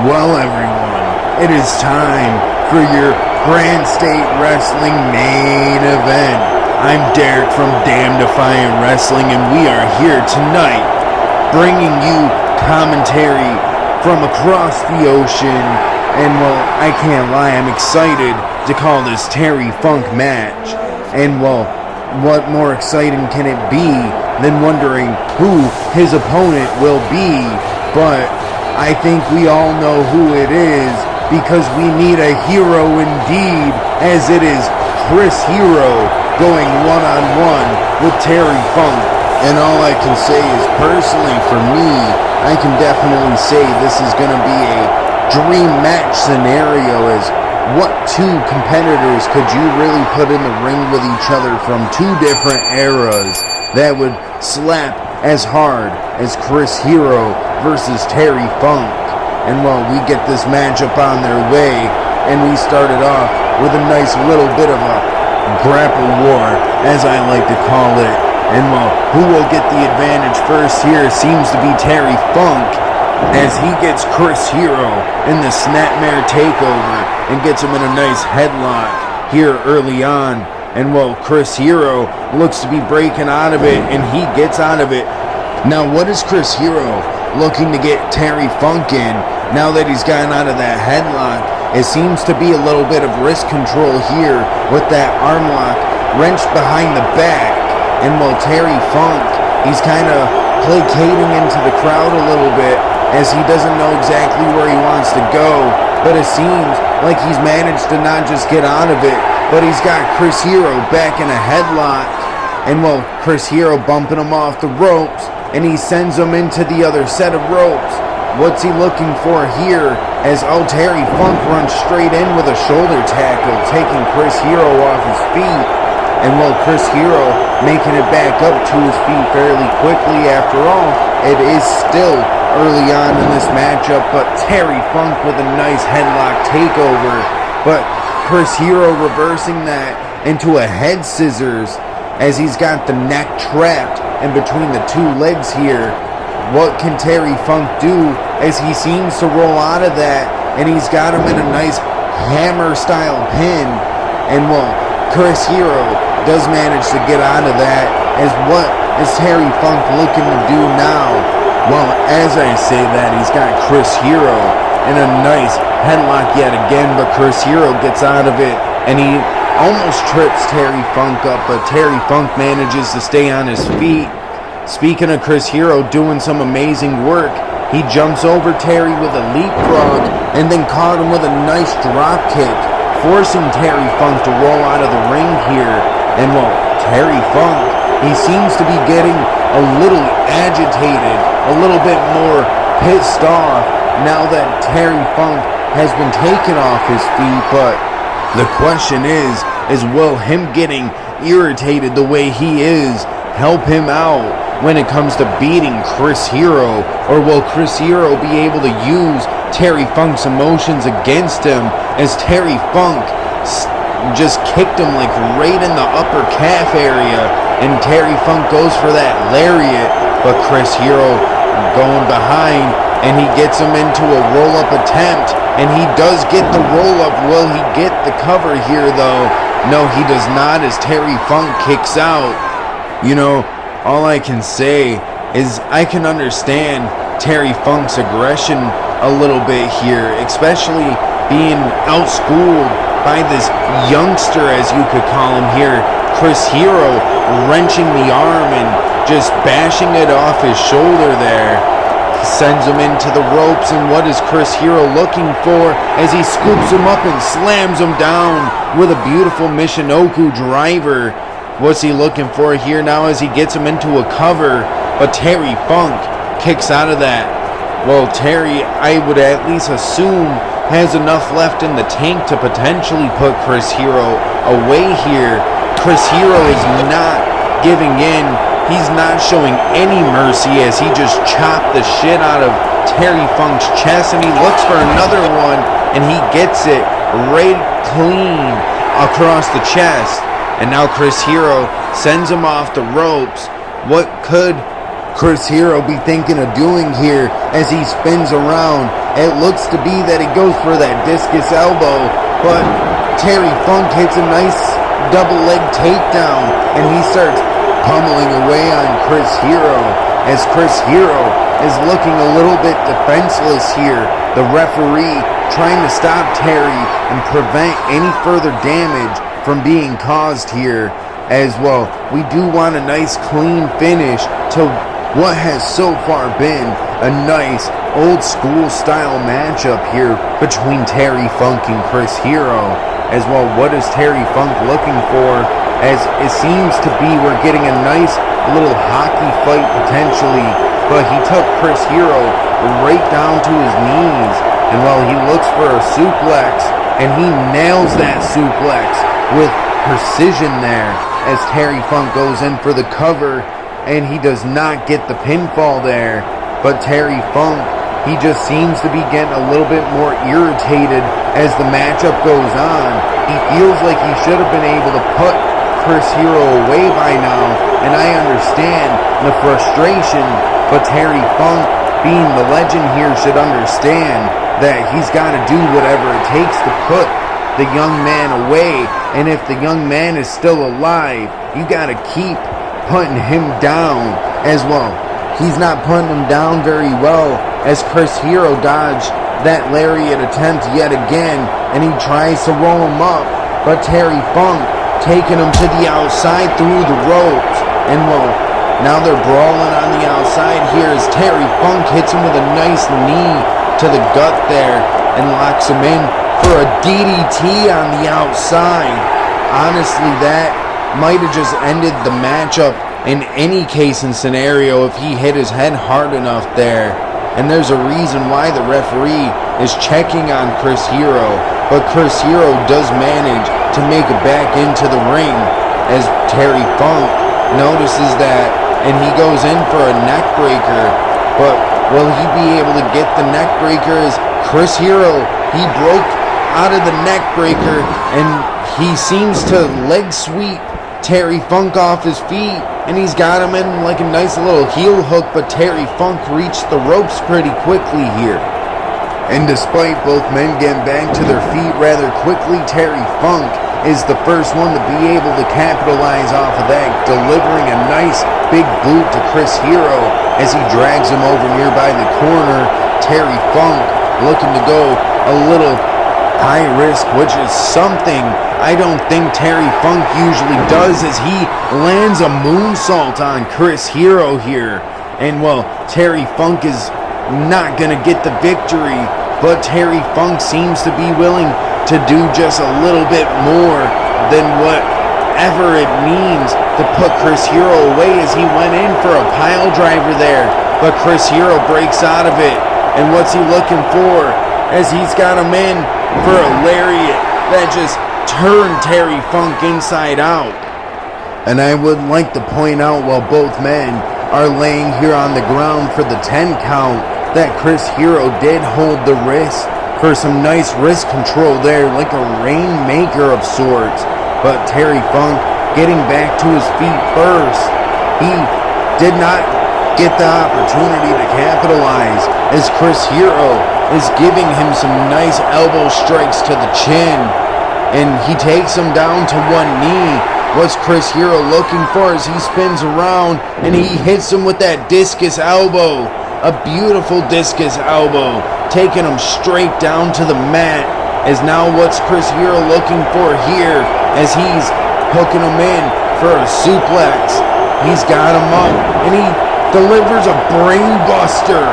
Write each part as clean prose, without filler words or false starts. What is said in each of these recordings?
Well, everyone, it is time for your Grand State Wrestling main event. I'm Derek from Damn Defiant Wrestling, and we are here tonight bringing you commentary from across the ocean. And well, I can't lie, I'm excited to call this Terry Funk match. And well, what more exciting can it be than wondering who his opponent will be? But I think we all know who it is, because we need a hero indeed, as it is Chris Hero going one-on-one with Terry Funk. And all I can say is, personally for me, I can definitely say this is going to be a dream match scenario, as what two competitors could you really put in the ring with each other from two different eras that would slap as hard as Chris Hero versus Terry Funk? And well, we get this matchup on their way, and we started off with a nice little bit of a grapple war, as I like to call it. And well, who will get the advantage first here seems to be Terry Funk, as he gets Chris Hero in the Snapmare takeover and gets him in a nice headlock here early on. And well, Chris Hero looks to be breaking out of it, and he gets out of it. Now, what is Chris Hero looking to get Terry Funk in now that he's gotten out of that headlock? It seems to be a little bit of wrist control here with that arm lock wrenched behind the back. And well, Terry Funk, he's kind of placating into the crowd a little bit, as he doesn't know exactly where he wants to go. But it seems like he's managed to not just get out of it, but he's got Chris Hero back in a headlock. And well, Chris Hero bumping him off the ropes, and he sends him into the other set of ropes. What's he looking for here? As Terry Funk runs straight in with a shoulder tackle, taking Chris Hero off his feet. And well, Chris Hero making it back up to his feet fairly quickly. After all, it is still early on in this matchup, but Terry Funk with a nice headlock takeover. But Chris Hero reversing that into a head scissors, as he's got the neck trapped in between the two legs here. What can Terry Funk do, as he seems to roll out of that, and he's got him in a nice hammer style pin? And well, Chris Hero does manage to get out of that, as what is Terry Funk looking to do now? Well, as I say that, he's got Chris Hero in a nice headlock yet again, but Chris Hero gets out of it, and he almost trips Terry Funk up, but Terry Funk manages to stay on his feet. Speaking of Chris Hero doing some amazing work, he jumps over Terry with a leapfrog, and then caught him with a nice drop kick, forcing Terry Funk to roll out of the ring here. And well, Terry Funk, he seems to be getting a little agitated, a little bit more pissed off now that Terry Funk has been taken off his feet. But the question is will him getting irritated the way he is help him out when it comes to beating Chris Hero? Or will Chris Hero be able to use Terry Funk's emotions against him, as Terry Funk just kicked him like right in the upper calf area, and Terry Funk goes for that lariat, but Chris Hero going behind, and he gets him into a roll-up attempt, and he does get the roll-up. Will he get the cover here though? No, he does not, as Terry Funk kicks out. You know, all I can say is I can understand Terry Funk's aggression a little bit here, especially being outschooled by this youngster, as you could call him here, Chris Hero, wrenching the arm and just bashing it off his shoulder there. He sends him into the ropes, and what is Chris Hero looking for, as he scoops him up and slams him down with a beautiful Michinoku driver? What's he looking for here now, as he gets him into a cover, but Terry Funk kicks out of that. Well, Terry, I would at least assume, has enough left in the tank to potentially put Chris Hero away here. Chris Hero is not giving in. He's not showing any mercy, as he just chopped the shit out of Terry Funk's chest, and he looks for another one, and he gets it right clean across the chest. And now Chris Hero sends him off the ropes. What could Chris Hero be thinking of doing here, as he spins around It looks to be that he goes for that discus elbow, but Terry Funk hits a nice double leg takedown, and he starts pummeling away on Chris Hero, as Chris Hero is looking a little bit defenseless here. The referee trying to stop Terry and prevent any further damage from being caused here. As well, we do want a nice clean finish to what has so far been a nice old school style matchup here between Terry Funk and Chris Hero. As well, what is Terry Funk looking for? As it seems to be we're getting a nice little hockey fight potentially, but he took Chris Hero right down to his knees, and while he looks for a suplex, and he nails that suplex with precision there, as Terry Funk goes in for the cover, and he does not get the pinfall there. But Terry Funk, he just seems to be getting a little bit more irritated as the matchup goes on. He feels like he should have been able to put Chris Hero away by now, and I understand the frustration, but Terry Funk, being the legend here, should understand that he's got to do whatever it takes to put the young man away, and if the young man is still alive, you got to keep putting him down as well. He's not putting him down very well, as Chris Hero dodged that lariat attempt yet again, and he tries to roll him up, but Terry Funk taking him to the outside through the ropes, and well, now they're brawling on the outside here as Terry Funk hits him with a nice knee to the gut there and locks him in for a DDT on the outside. Honestly, that might have just ended the matchup in any case and scenario if he hit his head hard enough there. And there's a reason why the referee is checking on Chris Hero, but Chris Hero does manage to make it back into the ring as Terry Funk notices that, and he goes in for a neck breaker. But will he be able to get the neck breaker? As Chris Hero, he broke out of the neck breaker, and he seems to leg sweep Terry Funk off his feet, and he's got him in like a nice little heel hook, but Terry Funk reached the ropes pretty quickly here. And despite both men getting back to their feet rather quickly, Terry Funk is the first one to be able to capitalize off of that, delivering a nice big boot to Chris Hero as he drags him over nearby the corner. Terry Funk looking to go a little high risk, which is something I don't think Terry Funk usually does, as he lands a moonsault on Chris Hero here. And well, Terry Funk is not gonna get the victory, but Terry Funk seems to be willing to do just a little bit more than whatever it means to put Chris Hero away, as he went in for a pile driver there, but Chris Hero breaks out of it. And what's he looking for? As he's got him in for a lariat that just turned Terry Funk inside out. And I would like to point out, while both men are laying here on the ground for the 10 count, that Chris Hero did hold the wrist for some nice wrist control there, like a rainmaker of sorts. But Terry Funk getting back to his feet first. He did not get the opportunity to capitalize, as Chris Hero is giving him some nice elbow strikes to the chin, and he takes him down to one knee. What's Chris Hero looking for as he spins around and he hits him with that discus elbow, a beautiful discus elbow, taking him straight down to the mat. As now what's Chris Hero looking for here, as he's hooking him in for a suplex. He's got him up and he delivers a brain buster,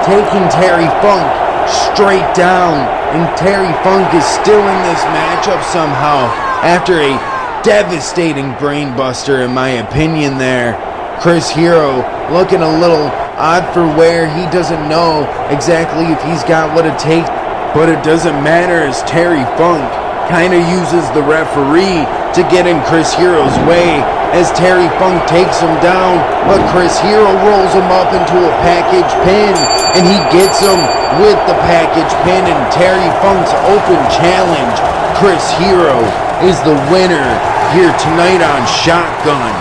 taking Terry Funk straight down, and Terry Funk is still in this matchup somehow after a devastating brain buster, in my opinion there. Chris Hero looking a little odd for wear. He doesn't know exactly if he's got what it takes, but it doesn't matter, as Terry Funk kind of uses the referee to get in Chris Hero's way, as Terry Funk takes him down, but Chris Hero rolls him up into a package pin, and he gets him with the package pin, and Terry Funk's open challenge. Chris Hero is the winner here tonight on Shotgun.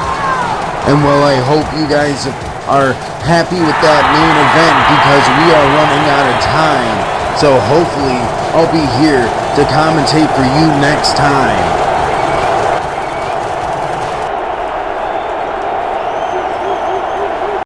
And well, I hope you guys are happy with that main event, because we are running out of time. So hopefully I'll be here to commentate for you next time.